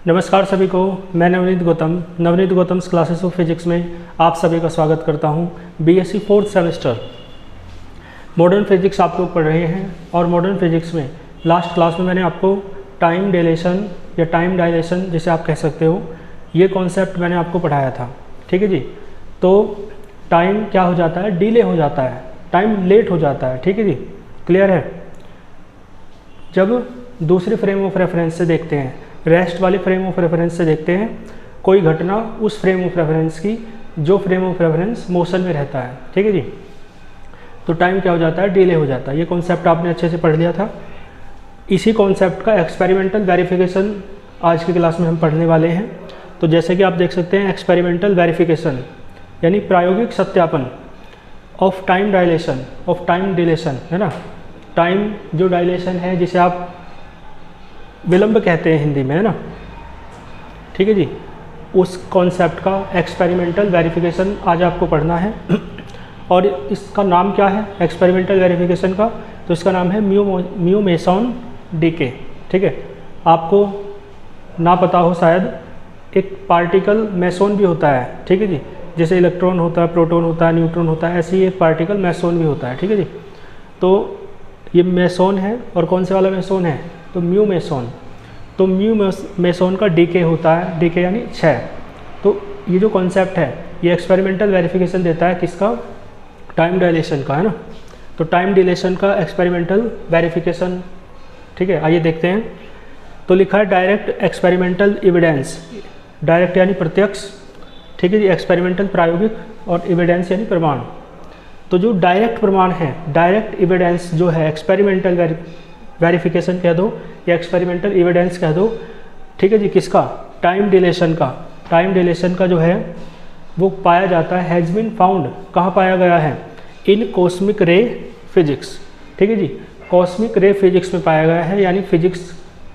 नमस्कार सभी को, मैं Navneet Gautam classes of physics में आप सभी का स्वागत करता हूं। BSc 4th semester modern physics आप लोग पढ़ रहे हैं और मॉडर्न फिजिक्स में लास्ट क्लास में मैंने आपको टाइम डिलेशन या टाइम डायलेशन जिसे आप कह सकते हो, ये कॉन्सेप्ट मैंने आपको पढ़ाया था। ठीक है जी। तो टाइम क्या हो जाता है, डिले हो जाता है, टाइम लेट हो जाता है। ठीक है जी, क्लियर है। जब दूसरे फ्रेम ऑफ रेफरेंस से देखते हैं, रेस्ट वाले फ्रेम ऑफ रेफरेंस से देखते हैं कोई घटना, उस फ्रेम ऑफ रेफरेंस की जो फ्रेम ऑफ रेफरेंस मोशन में रहता है। ठीक है जी। तो टाइम क्या हो जाता है, डिले हो जाता है। ये कॉन्सेप्ट आपने अच्छे से पढ़ लिया था। इसी कॉन्सेप्ट का एक्सपेरिमेंटल वेरिफिकेशन आज की क्लास में हम पढ़ने वाले हैं। तो जैसे कि आप देख सकते हैं, एक्सपेरिमेंटल वेरिफिकेशन यानी प्रायोगिक सत्यापन of time dilation, of time deletion, है ना। टाइम जो डायलेशन है जिसे आप विलंब कहते हैं हिंदी में, है ना। ठीक है जी। उस कॉन्सेप्ट का एक्सपेरिमेंटल वेरिफिकेशन आज आपको पढ़ना है। और इसका नाम क्या है एक्सपेरिमेंटल वेरिफिकेशन का? तो इसका नाम है म्यू मेसॉन डीके। ठीक है। आपको ना पता हो शायद, एक पार्टिकल मेसॉन भी होता है। ठीक है जी। जैसे इलेक्ट्रॉन होता है, प्रोटॉन होता है, न्यूट्रॉन होता है, ऐसे ही एक पार्टिकल मेसॉन भी होता है। ठीक है जी। तो ये मेसॉन है और कौन से वाला मेसॉन है? तो म्यू मेसॉन। तो म्यू मेसॉन का डीके होता है, डीके यानी क्षय। तो ये जो कॉन्सेप्ट है ये एक्सपेरिमेंटल वेरिफिकेशन देता है किसका? टाइम डायलेशन का, है ना। तो टाइम डिलेशन का एक्सपेरिमेंटल वेरिफिकेशन। ठीक है, आइए देखते हैं। तो लिखा है डायरेक्ट एक्सपेरिमेंटल एविडेंस। डायरेक्ट यानी प्रत्यक्ष, ठीक है जी। एक्सपेरिमेंटल प्रायोगिक, और एविडेंस यानी प्रमाण। तो जो डायरेक्ट प्रमाण है, डायरेक्ट एविडेंस जो है, एक्सपेरिमेंटल वेरिफिकेशन कह दो या एक्सपेरिमेंटल एविडेंस कह दो। ठीक है जी। किसका? टाइम डिलेशन का। टाइम डिलेशन का जो है वो पाया जाता है, हैज़ बीन फाउंड। कहाँ पाया गया है? इन कॉस्मिक रे फिजिक्स। ठीक है जी। कॉस्मिक रे फिजिक्स में पाया गया है, यानी फिजिक्स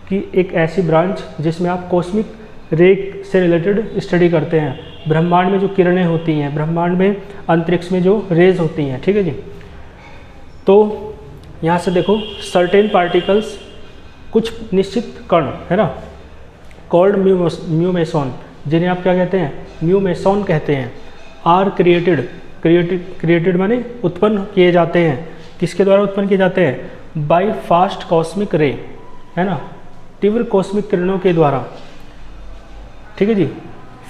की एक ऐसी ब्रांच जिसमें आप कॉस्मिक रे से रिलेटेड स्टडी करते हैं। ब्रह्मांड में जो किरणें होती हैं, ब्रह्मांड में अंतरिक्ष में जो रेज होती हैं। ठीक है जी। तो यहाँ से देखो, सर्टेन पार्टिकल्स, कुछ निश्चित कण, है ना, कॉल्ड म्यू मेसॉन, जिन्हें आप क्या कहते हैं? म्यू मेसॉन कहते हैं। आर क्रिएटेड माने उत्पन्न किए जाते हैं। किसके द्वारा उत्पन्न किए जाते हैं? बाय फास्ट कॉस्मिक रे, है ना, तीव्र कॉस्मिक किरणों के द्वारा। ठीक है जी।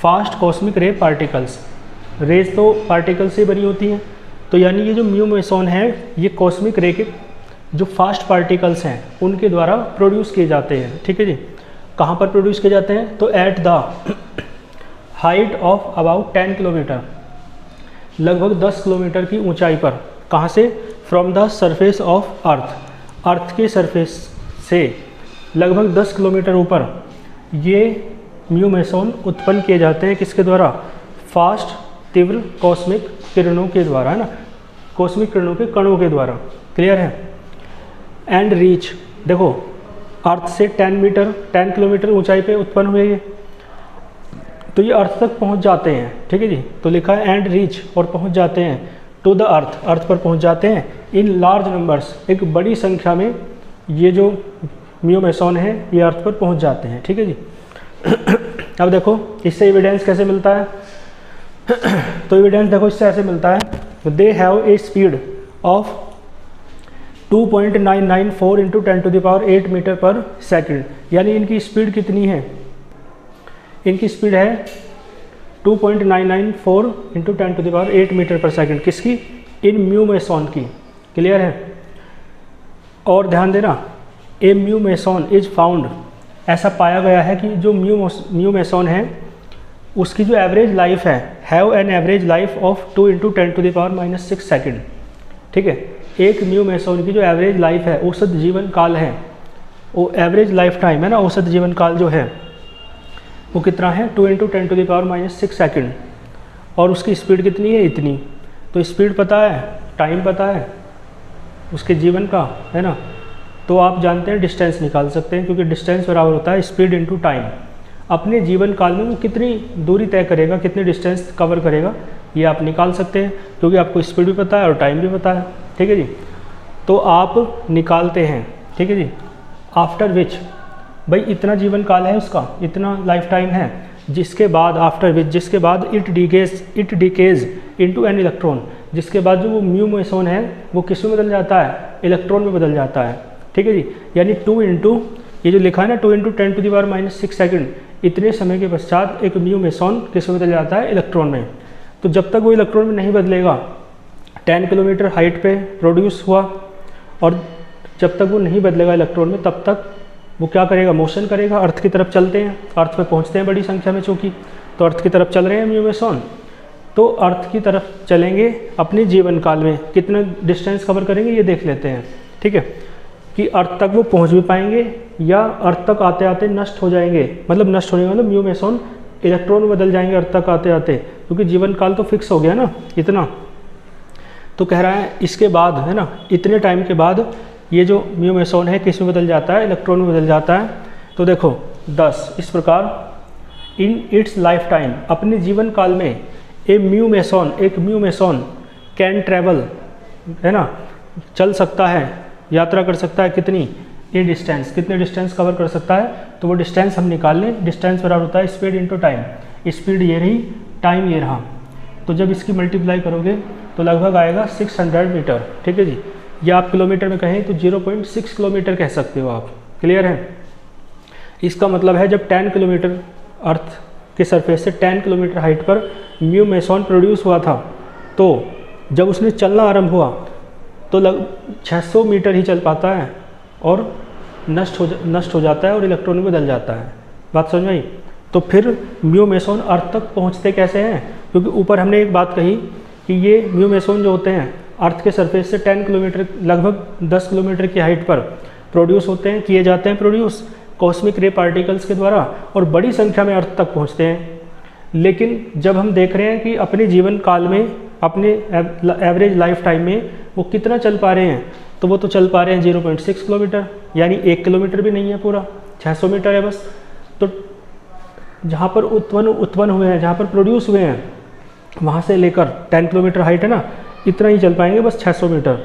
Fast cosmic ray particles, rays तो पार्टिकल से बनी होती हैं। तो यानी ये जो म्यू मेसॉन है ये कॉस्मिक रे के जो फास्ट पार्टिकल्स हैं उनके द्वारा प्रोड्यूस किए जाते हैं। ठीक है जी। कहाँ पर प्रोड्यूस किए जाते हैं? तो at the height of about 10 kilometre, लगभग 10 किलोमीटर की ऊंचाई पर। कहाँ से? From the surface of earth, earth के सरफेस से लगभग 10 किलोमीटर ऊपर ये म्यू मेसॉन उत्पन्न किए जाते हैं। किसके द्वारा? फास्ट तीव्र कॉस्मिक किरणों के द्वारा, है ना, कॉस्मिक किरणों के कणों के द्वारा। क्लियर है। एंड रीच, देखो अर्थ से 10 किलोमीटर ऊंचाई पे उत्पन्न हुए ये, तो ये अर्थ तक पहुंच जाते हैं। ठीक है जी। तो लिखा है एंड रीच, और पहुंच जाते हैं टू द अर्थ, अर्थ पर पहुंच जाते हैं। इन लार्ज नंबर्स, एक बड़ी संख्या में ये जो म्यू मेसॉन है ये अर्थ पर पहुंच जाते हैं। ठीक है जी। अब देखो इससे एविडेंस कैसे मिलता है? तो एविडेंस देखो इससे ऐसे मिलता है, they have a speed of 2.994 into 10⁸ meter per second. यानी इनकी स्पीड कितनी है? इनकी स्पीड है 2.994 इंटू 10⁸ मीटर पर सेकंड। किसकी? इन म्यू मेसॉन की। क्लियर है। और ध्यान देना, ए म्यू मेसॉन इज फाउंड, ऐसा पाया गया है कि जो म्यू मेसॉन है उसकी जो एवरेज लाइफ है, have an average life of 2 into 10⁻⁻6 second. ठीक है। एक म्यू मेसॉन की जो एवरेज लाइफ है, औसत जीवन काल है, वो एवरेज लाइफ टाइम है ना, औसत जीवन काल जो है वो कितना है? 2 इंटू 10⁻⁻6 सेकेंड। और उसकी स्पीड कितनी है? इतनी। तो स्पीड पता है, टाइम पता है उसके जीवन का, है ना। तो आप जानते हैं डिस्टेंस निकाल सकते हैं, क्योंकि डिस्टेंस बराबर होता है स्पीड इंटू टाइम। अपने जीवन काल में वो कितनी दूरी तय करेगा, कितनी डिस्टेंस कवर करेगा, ये आप निकाल सकते हैं, क्योंकि आपको स्पीड भी पता है और टाइम भी पता है। ठीक है जी। तो आप निकालते हैं। ठीक है जी। आफ्टर विच भाई इतना जीवन काल है उसका, इतना लाइफ टाइम है, जिसके बाद आफ्टर विच, जिसके बाद it decays into an electron, जिसके बाद जो वो म्यू मेसॉन है वो किस में बदल जाता है, इलेक्ट्रॉन में बदल जाता है। ठीक है जी, यानी 2 इंटू ये जो लिखा है ना 2 × 10⁻⁻6 सेकंड, इतने समय के पश्चात एक म्यू मेसॉन किस में बदल जाता है, इलेक्ट्रॉन में। तो जब तक वो इलेक्ट्रॉन में नहीं बदलेगा, 10 किलोमीटर हाइट पे प्रोड्यूस हुआ, और जब तक वो नहीं बदलेगा इलेक्ट्रॉन में तब तक वो क्या करेगा, मोशन करेगा, अर्थ की तरफ चलते हैं, अर्थ पे पहुंचते हैं बड़ी संख्या में चूँकि, तो अर्थ की तरफ चल रहे हैं म्यू मेसॉन, तो अर्थ की तरफ चलेंगे अपने जीवन काल में। कितना डिस्टेंस कवर करेंगे ये देख लेते हैं। ठीक है, कि अर्थ तक वो पहुंच भी पाएंगे या अर्थ तक आते आते नष्ट हो जाएंगे, मतलब नष्ट होने का मतलब म्यू मेसॉन इलेक्ट्रॉन में बदल जाएंगे अर्थ तक आते आते, क्योंकि जीवन काल तो फिक्स हो गया ना इतना। तो कह रहा है इसके बाद है ना, इतने टाइम के बाद ये जो म्यू मेसॉन है किस में बदल जाता है, इलेक्ट्रॉन में बदल जाता है। तो देखो 10 इस प्रकार इन इट्स लाइफ टाइम, अपने जीवन काल में एक म्यू मेसॉन कैन ट्रैवल, है ना, चल सकता है, यात्रा कर सकता है, कितनी, ये डिस्टेंस, कितने डिस्टेंस कवर कर सकता है, तो वो डिस्टेंस हम निकाल लें। डिस्टेंस बराबर होता है स्पीड इंटू टाइम, स्पीड ये रही, टाइम ये रहा, तो जब इसकी मल्टीप्लाई करोगे तो लगभग आएगा 600 मीटर। ठीक है जी, या आप किलोमीटर में कहें तो 0.6 किलोमीटर कह सकते हो आप। क्लियर है, इसका मतलब है जब 10 किलोमीटर अर्थ के सरफेस से 10 किलोमीटर हाइट पर म्यू मेसॉन प्रोड्यूस हुआ था, तो जब उसने चलना आरंभ हुआ तो 600 मीटर ही चल पाता है और नष्ट हो जाता है और इलेक्ट्रॉन में बदल जाता है। बात समझ में आई? तो फिर म्यू मेसॉन अर्थ तक पहुंचते कैसे हैं, क्योंकि ऊपर हमने एक बात कही कि ये म्यू मेसॉन जो होते हैं अर्थ के सरफेस से 10 किलोमीटर, लगभग 10 किलोमीटर की हाइट पर प्रोड्यूस होते हैं, किए जाते हैं प्रोड्यूस कॉस्मिक रे पार्टिकल्स के द्वारा, और बड़ी संख्या में अर्थ तक पहुँचते हैं। लेकिन जब हम देख रहे हैं कि अपने जीवन काल में, अपने एवरेज लाइफ टाइम में वो कितना चल पा रहे हैं, तो वो तो चल पा रहे हैं 0.6 किलोमीटर, यानी 1 किलोमीटर भी नहीं है पूरा, 600 मीटर है बस। तो जहाँ पर उत्पन्न हुए हैं, जहाँ पर प्रोड्यूस हुए हैं, वहाँ से लेकर 10 किलोमीटर हाइट है ना, इतना ही चल पाएंगे बस 600 मीटर।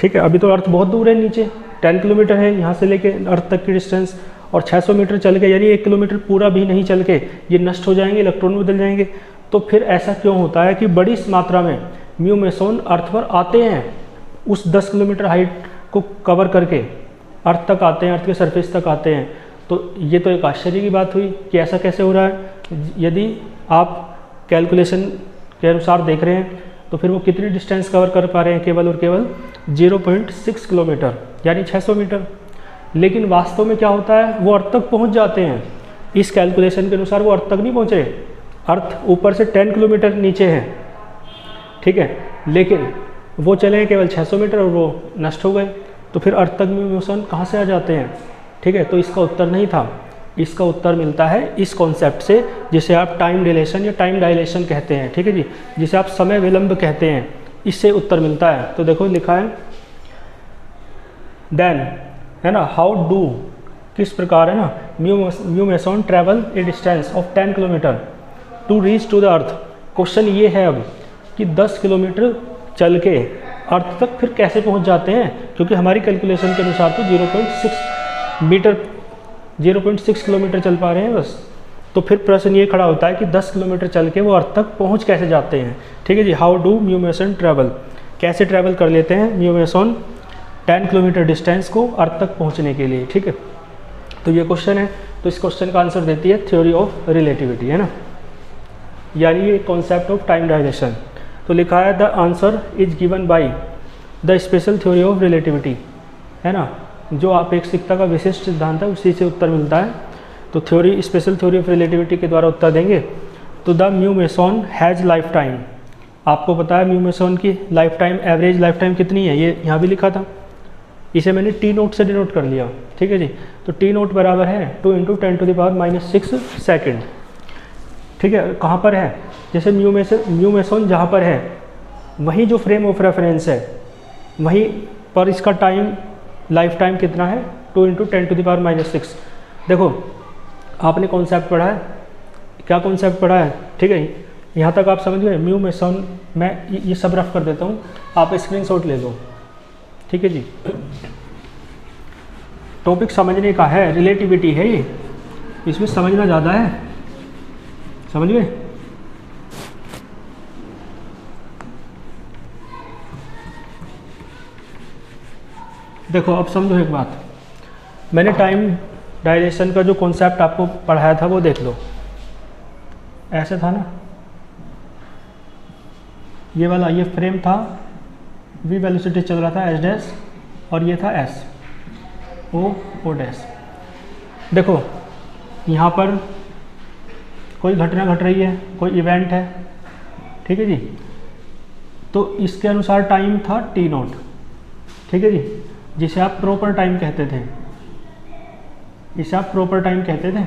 ठीक है, अभी तो अर्थ बहुत दूर है नीचे, 10 किलोमीटर है यहाँ से लेके अर्थ तक की डिस्टेंस, और 600 मीटर चल के, यानी 1 किलोमीटर पूरा भी नहीं चल के ये नष्ट हो जाएंगे, इलेक्ट्रॉन में बदल जाएंगे। तो फिर ऐसा क्यों होता है कि बड़ी मात्रा में म्यू मेसॉन अर्थ पर आते हैं, उस 10 किलोमीटर हाइट को कवर करके अर्थ तक आते हैं, अर्थ के सरफेस तक आते हैं। तो ये तो एक आश्चर्य की बात हुई कि ऐसा कैसे हो रहा है। यदि आप कैलकुलेशन के अनुसार देख रहे हैं तो फिर वो कितनी डिस्टेंस कवर कर पा रहे हैं, केवल और केवल 0.6 किलोमीटर, यानी 600 मीटर। लेकिन वास्तव में क्या होता है, वो अर्थ तक पहुंच जाते हैं। इस कैलकुलेशन के अनुसार वो अर्थ तक नहीं पहुंचे, अर्थ ऊपर से 10 किलोमीटर नीचे है, ठीक है, लेकिन वो चले केवल 600 मीटर और वो नष्ट हो गए। तो फिर अर्थ तक म्यू मेसॉन कहाँ से आ जाते हैं? ठीक है, तो इसका उत्तर नहीं था, इसका उत्तर मिलता है इस कॉन्सेप्ट से, जिसे आप टाइम डिलेशन या टाइम डायलेशन कहते हैं। ठीक है जी, जिसे आप समय विलंब कहते हैं, इससे उत्तर मिलता है। तो देखो लिखा है देन, है ना, हाउ डू, किस प्रकार, है ना, mu meson travel a distance of 10 kilometre to reach to the earth. Question ये है अब कि 10 किलोमीटर चल के अर्थ तक फिर कैसे पहुंच जाते हैं, क्योंकि हमारी कैलकुलेशन के अनुसार तो 0.6 किलोमीटर चल पा रहे हैं बस। तो फिर प्रश्न ये खड़ा होता है कि 10 किलोमीटर चल के वो अर्थ तक पहुंच कैसे जाते हैं। ठीक है जी, how do mu meson travel, कैसे ट्रैवल कर लेते हैं म्यू मेसॉन 10 किलोमीटर डिस्टेंस को अर्थ तक पहुंचने के लिए। ठीक है, तो ये क्वेश्चन है। तो इस क्वेश्चन का आंसर देती है थ्योरी ऑफ रिलेटिविटी, है ना, यानी ये कॉन्सेप्ट ऑफ टाइम डायलेशन। तो लिखा है the answer is given by the special theory of relativity, है ना, जो अपेक्षिकता का विशिष्ट सिद्धांत है उसी से उत्तर मिलता है। तो theory, special theory of relativity के द्वारा उत्तर देंगे। तो the mu meson has life time, आपको पता है म्यू मेसॉन की life time, average life time कितनी है, ये यहाँ भी लिखा था, इसे मैंने टी नोट से डिनोट कर लिया। ठीक है जी, तो टी नोट बराबर है 2 × 10⁻⁻6 सेकेंड। ठीक है, कहाँ पर है, जैसे म्यू मेसॉन जहाँ पर है वहीं जो फ्रेम ऑफ रेफरेंस है वहीं पर इसका टाइम, लाइफ टाइम कितना है, 2 × 10⁻⁻6। देखो आपने कॉन्सेप्ट पढ़ा है, क्या कॉन्सेप्ट पढ़ा है, ठीक है, यहाँ तक आप समझ गए। म्यू मेसॉन, मैं ये सब रफ कर देता हूँ, आप स्क्रीनशॉट ले लो। ठीक है जी, टॉपिक समझने का है, रिलेटिविटी है ये, इसमें समझना ज़्यादा है, समझ गए। देखो अब समझो एक बात, मैंने टाइम डायलेशन का जो कॉन्सेप्ट आपको पढ़ाया था वो देख लो, ऐसे था ना, ये वाला ये फ्रेम था, v वेलोसिटी चल रहा था एस डैश, और ये था एस ओ डैश। देखो यहाँ पर कोई घटना घट रही है, कोई इवेंट है, ठीक है जी, तो इसके अनुसार टाइम था टी नॉट, ठीक है जी, जिसे आप प्रॉपर टाइम कहते थे, इसे आप प्रॉपर टाइम कहते थे।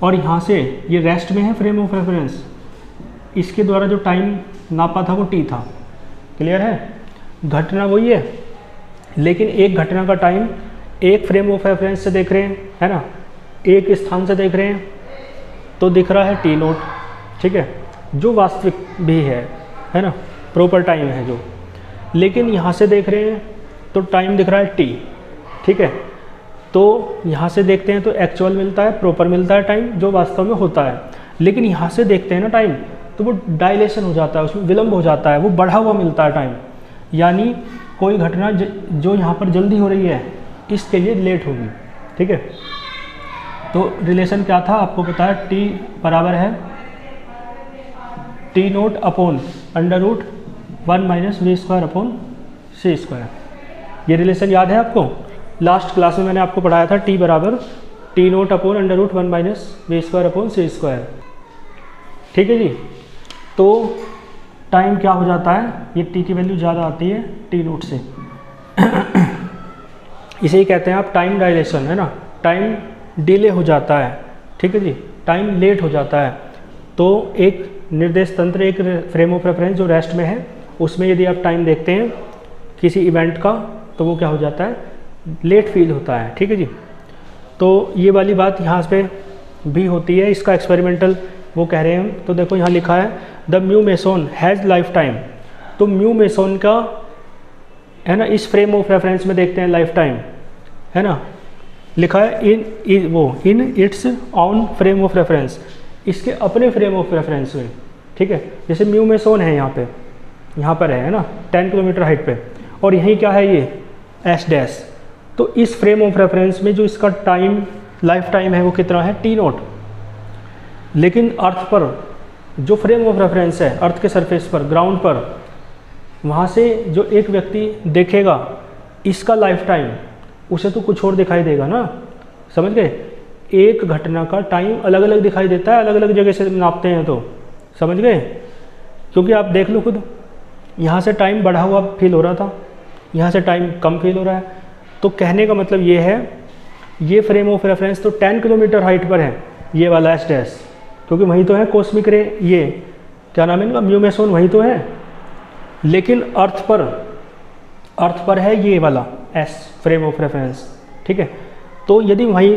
और यहाँ से ये रेस्ट में है फ्रेम ऑफ रेफरेंस, इसके द्वारा जो टाइम नापा था वो टी था, क्लियर है। घटना वही है, लेकिन एक घटना का टाइम एक फ्रेम ऑफ रेफरेंस से देख रहे हैं, है ना, एक स्थान से देख रहे हैं, तो दिख रहा है टी नोट, ठीक है, जो वास्तविक भी है ना, प्रॉपर टाइम है जो। लेकिन यहाँ से देख रहे हैं तो टाइम दिख रहा है टी, ठीक है, तो यहाँ से देखते हैं तो एक्चुअल मिलता है, प्रॉपर मिलता है टाइम जो वास्तव में होता है। लेकिन यहाँ से देखते हैं ना टाइम, तो वो डायलेशन हो जाता है, उसमें विलम्ब हो जाता है, वो बढ़ा हुआ मिलता है टाइम, यानी कोई घटना जो यहाँ पर जल्दी हो रही है इसके लिए लेट होगी, ठीक है। तो रिलेशन क्या था आपको पता है, टी बराबर है T naught upon √1 - v² upon c²। ये रिलेशन याद है आपको, लास्ट क्लास में मैंने आपको पढ़ाया था, टी बराबर T naught upon √1 - v² upon c², ठीक है जी। तो टाइम क्या हो जाता है, ये टी की वैल्यू ज़्यादा आती है टी नोट से इसे ही कहते हैं आप टाइम डायलेशन, है ना, टाइम डिले हो जाता है, ठीक है जी, टाइम लेट हो जाता है। तो एक निर्देश तंत्र, एक फ्रेम ऑफ रेफरेंस जो रेस्ट में है, उसमें यदि आप टाइम देखते हैं किसी इवेंट का, तो वो क्या हो जाता है, लेट फील होता है, ठीक है जी। तो ये वाली बात यहाँ पे भी होती है, इसका एक्सपेरिमेंटल वो कह रहे हैं। तो देखो यहाँ लिखा है the mu meson has life time, तो म्यू मेसोन का, है ना, इस फ्रेम ऑफ रेफरेंस में देखते हैं लाइफ टाइम, है ना, लिखा है in its on frame of reference, इसके अपने फ्रेम ऑफ रेफरेंस में, ठीक है। जैसे म्यू मेसोन है यहाँ पर है ना, 10 किलोमीटर हाइट पे, और यहीं क्या है ये एस डैश, तो इस फ्रेम ऑफ रेफरेंस में जो इसका टाइम लाइफ टाइम है वो कितना है, टी नोट। लेकिन अर्थ पर जो फ्रेम ऑफ रेफरेंस है, अर्थ के सरफेस पर, ग्राउंड पर, वहाँ से जो एक व्यक्ति देखेगा इसका लाइफ टाइम, उसे तो कुछ और दिखाई देगा ना, समझ गए। एक घटना का टाइम अलग अलग दिखाई देता है, अलग अलग जगह से नापते हैं तो, समझ गए। क्योंकि आप देख लो खुद, यहाँ से टाइम बढ़ा हुआ फील हो रहा था, यहाँ से टाइम कम फील हो रहा है। तो कहने का मतलब ये है, ये फ्रेम ऑफ रेफरेंस तो 10 किलोमीटर हाइट पर है, ये वाला एस डैश, क्योंकि वहीं तो है कॉस्मिक रे, ये क्या नाम है इनका, म्यू मेसोन वहीं तो है। लेकिन अर्थ पर है ये वाला एस फ्रेम ऑफ रेफरेंस, ठीक है। तो यदि वहीं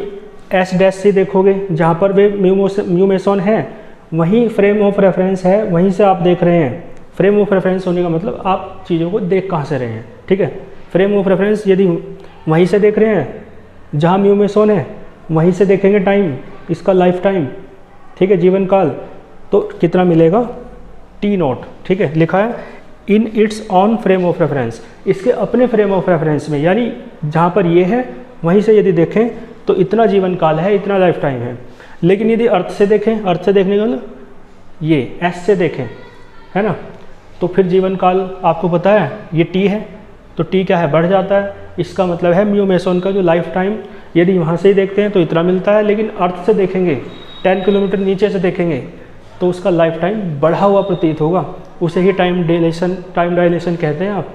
एस डैश से देखोगे जहाँ पर वे म्यू मेसोन है, वहीं फ्रेम ऑफ रेफरेंस है, वहीं से आप देख रहे हैं। फ्रेम ऑफ रेफरेंस होने का मतलब आप चीज़ों को देख कहाँ से रहे हैं, ठीक है। फ्रेम ऑफ रेफरेंस यदि वहीं से देख रहे हैं जहाँ म्यू मेसोन है, वहीं से देखेंगे टाइम, इसका लाइफ टाइम, ठीक है, जीवन काल, तो कितना मिलेगा, टी नोट, ठीक है। लिखा है in its on frame of reference, इसके अपने फ्रेम ऑफ रेफरेंस में, यानी जहाँ पर ये है वहीं से यदि देखें तो इतना जीवन काल है, इतना लाइफ टाइम है। लेकिन यदि अर्थ से देखें, अर्थ से देखने का मतलब ये एस से देखें, है ना, तो फिर जीवन काल आपको पता है ये टी है, तो टी क्या है, बढ़ जाता है। इसका मतलब है म्यू मेसोन का जो लाइफ टाइम, यदि वहाँ से ही देखते हैं तो इतना मिलता है, लेकिन अर्थ से देखेंगे, 10 किलोमीटर नीचे से देखेंगे तो उसका लाइफ टाइम बढ़ा हुआ प्रतीत होगा, उसे ही टाइम डायलेशन कहते हैं आप,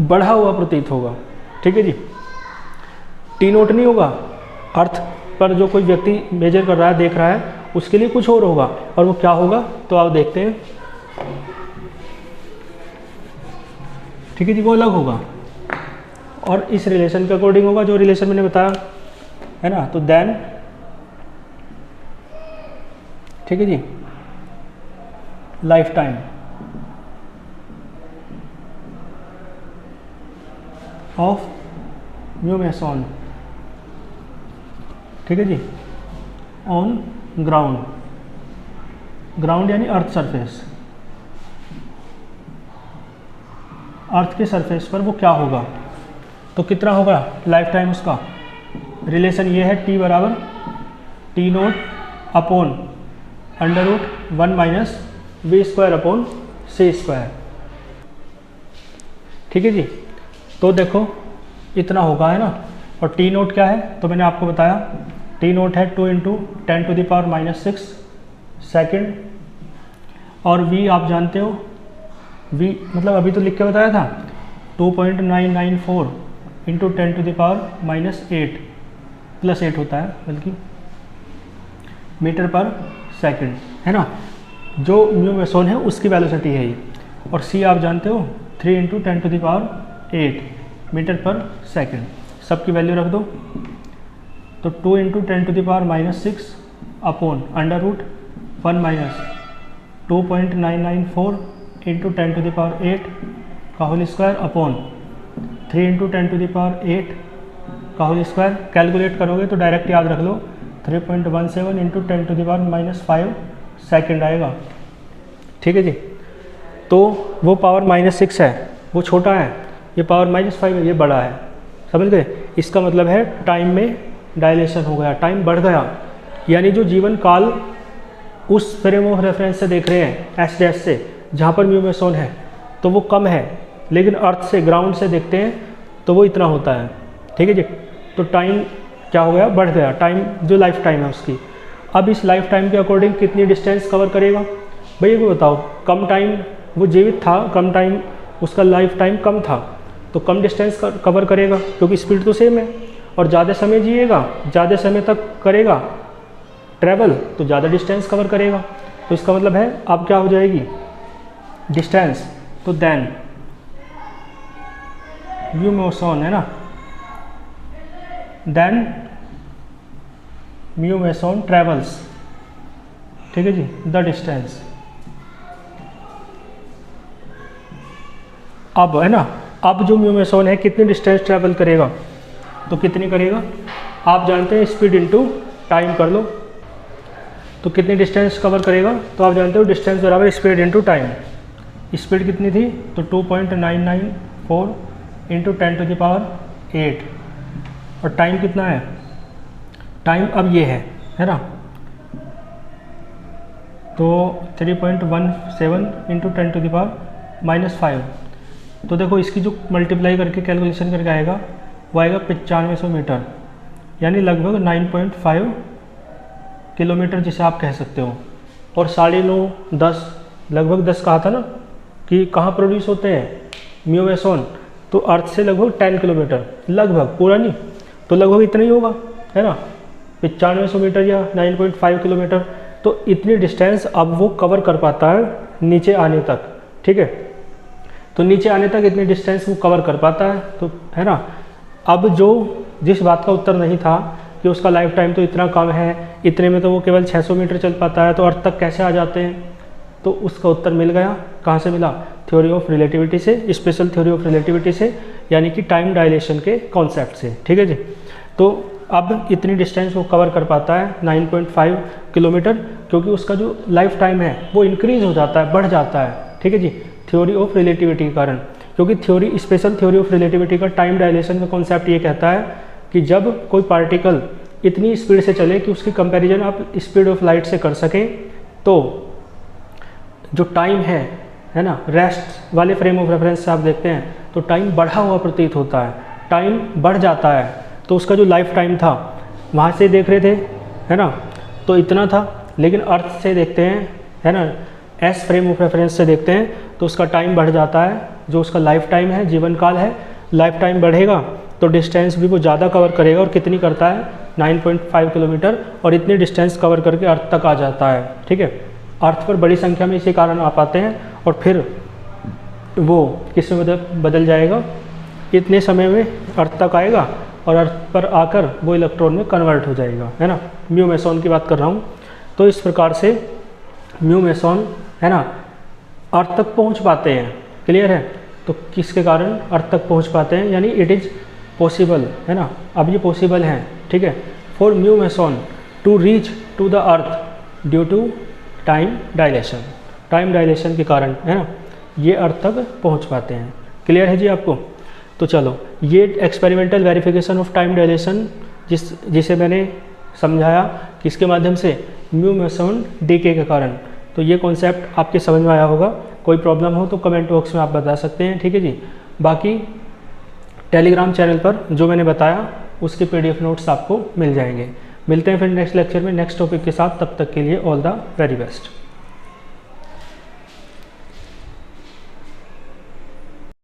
बढ़ा हुआ प्रतीत होगा, ठीक है जी। टी नोट नहीं होगा, अर्थ पर जो कोई व्यक्ति मेजर कर रहा है, देख रहा है, उसके लिए कुछ और होगा, और वो क्या होगा तो आप देखते हैं, ठीक है जी, वो अलग होगा और इस रिलेशन के अकॉर्डिंग होगा, जो रिलेशन मैंने बताया है ना। तो देन, ठीक है जी, life time of mu meson, ठीक है जी, ऑन ग्राउंड, ग्राउंड यानी अर्थ सरफेस, अर्थ के सरफेस पर वो क्या होगा, तो कितना होगा लाइफ टाइम उसका। रिलेशन ये है टी बराबर T naught upon under root 1 minus v square upon c square, ठीक है जी। तो देखो इतना होगा, है ना, और टी नोट क्या है, तो मैंने आपको बताया टी नोट है 2 × 10⁻⁻6 सेकेंड, और वी आप जानते हो, वी मतलब अभी तो लिख के बताया था 2.994 × 10⁻⁻8 प्लस 8 होता है बल्कि मीटर पर सेकंड, है ना, जो म्यू मेसॉन है उसकी वेलोसिटी है ये। और सी आप जानते हो 3 × 10⁸ मीटर पर सेकंड, सबकी वैल्यू रख दो। तो 2 × 10⁻⁻6 अपॉन अंडर रूट 1 माइनस 2.994 × 10⁸ का होल स्क्वायर अपॉन 3 × 10⁸ का होल स्क्वायर। कैलकुलेट करोगे तो डायरेक्ट याद रख लो 3.17 × 10⁻⁵ सेकेंड आएगा, ठीक है जी। तो वो पावर -6 है, वो छोटा है, ये पावर -5 है, ये बड़ा है, समझ गए। इसका मतलब है टाइम में डायलेशन हो गया, टाइम बढ़ गया, यानी जो जीवन काल उस फ्रेम ऑफ रेफरेंस से देख रहे हैं एस डैश से, जहाँ पर म्यू मेसॉन है, तो वो कम है, लेकिन अर्थ से ग्राउंड से देखते हैं तो वो इतना होता है, ठीक है जी। तो टाइम क्या हो गया, बढ़ गया, टाइम जो लाइफ टाइम है उसकी। अब इस लाइफ टाइम के अकॉर्डिंग कितनी डिस्टेंस कवर करेगा भैया को बताओ। कम टाइम वो जीवित था, कम टाइम उसका लाइफ टाइम कम था, तो कम डिस्टेंस कवर करेगा क्योंकि स्पीड तो सेम है, और ज़्यादा समय जिएगा, ज़्यादा समय तक करेगा ट्रैवल, तो ज़्यादा डिस्टेंस कवर करेगा। तो इसका मतलब है अब क्या हो जाएगी डिस्टेंस, तो देन म्यू मेसॉन, है ना, देन म्यू मेसॉन ट्रेवल्स, ठीक है जी, द डिस्टेंस। अब है ना, अब जो म्यू मेसॉन है कितनी डिस्टेंस ट्रैवल करेगा, तो कितनी करेगा आप जानते हैं, स्पीड इनटू टाइम कर लो, तो कितनी डिस्टेंस कवर करेगा, तो आप जानते हो डिस्टेंस बराबर स्पीड इनटू टाइम। स्पीड कितनी थी, तो 2.994 × 10⁸, और टाइम कितना है, टाइम अब ये है ना, तो 3.17 × 10⁻⁵। तो देखो इसकी जो मल्टीप्लाई करके कैलकुलेशन करके आएगा वो आएगा 9500 मीटर, यानी लगभग 9.5 किलोमीटर जिसे आप कह सकते हो। और 9.5 10 लगभग 10 कहा था ना कि कहाँ प्रोड्यूस होते हैं म्यू मेसॉन, तो अर्थ से लगभग 10 किलोमीटर, लगभग पूरा नहीं तो लगभग इतना ही होगा, है ना, 9500 मीटर या 9.5 किलोमीटर। तो इतनी डिस्टेंस अब वो कवर कर पाता है नीचे आने तक, ठीक है। तो नीचे आने तक इतनी डिस्टेंस वो कवर कर पाता है, तो है ना। अब जो जिस बात का उत्तर नहीं था कि उसका लाइफ टाइम तो इतना कम है, इतने में तो वो केवल 600 मीटर चल पाता है, तो अर्थ तक कैसे आ जाते हैं, तो उसका उत्तर मिल गया। कहाँ से मिला, थ्योरी ऑफ रिलेटिविटी से, स्पेशल थ्योरी ऑफ रिलेटिविटी से, यानी कि टाइम डायलेशन के कॉन्सेप्ट से, ठीक है जी। तो अब इतनी डिस्टेंस वो कवर कर पाता है 9.5 किलोमीटर, क्योंकि उसका जो लाइफ टाइम है वो इंक्रीज हो जाता है, बढ़ जाता है, ठीक है जी, थ्योरी ऑफ रिलेटिविटी के कारण। क्योंकि theory, special theory of relativity का टाइम डायलेशन का कॉन्सेप्ट ये कहता है कि जब कोई पार्टिकल इतनी स्पीड से चले कि उसकी कंपैरिजन आप स्पीड ऑफ लाइट से कर सकें, तो जो टाइम है ना, रेस्ट वाले फ्रेम ऑफ रेफरेंस से आप देखते हैं तो टाइम बढ़ा हुआ प्रतीत होता है, टाइम बढ़ जाता है। तो उसका जो लाइफ टाइम था वहाँ से देख रहे थे, है ना, तो इतना था, लेकिन अर्थ से देखते हैं, है ना, एस फ्रेम ऑफ रेफरेंस से देखते हैं तो उसका टाइम बढ़ जाता है, जो उसका लाइफ टाइम है, जीवन काल है, लाइफ टाइम बढ़ेगा तो डिस्टेंस भी वो ज़्यादा कवर करेगा। और कितनी करता है 9.5 किलोमीटर, और इतनी डिस्टेंस कवर करके अर्थ तक आ जाता है, ठीक है। अर्थ पर बड़ी संख्या में इसी कारण आ पाते हैं, और फिर वो किस में बदल जाएगा, इतने समय में अर्थ तक आएगा और अर्थ पर आकर वो इलेक्ट्रॉन में कन्वर्ट हो जाएगा, है ना। म्यू मेसॉन की बात कर रहा हूँ। तो इस प्रकार से म्यू मेसॉन, है ना, अर्थ तक पहुँच पाते हैं, क्लियर है। तो किसके कारण अर्थ तक पहुँच पाते हैं, यानी इट इज़ पॉसिबल है ना, अब ये पॉसिबल हैं, ठीक है, for mu meson to reach to the earth due to time dilation, time dilation के कारण है ना ये अर्थ तक पहुंच पाते हैं। क्लियर है जी आपको? तो चलो ये experimental verification of time dilation जिसे मैंने समझाया किसके माध्यम से, न्यू मेसॉन डीके के कारण। तो ये कॉन्सेप्ट आपके समझ में आया होगा। कोई प्रॉब्लम हो तो कमेंट बॉक्स में आप बता सकते हैं, ठीक है जी। बाकी टेलीग्राम चैनल पर जो मैंने बताया उसके PDF नोट्स आपको मिल जाएंगे। मिलते हैं फिर नेक्स्ट लेक्चर में नेक्स्ट टॉपिक के साथ, तब तक के लिए ऑल द वेरी बेस्ट।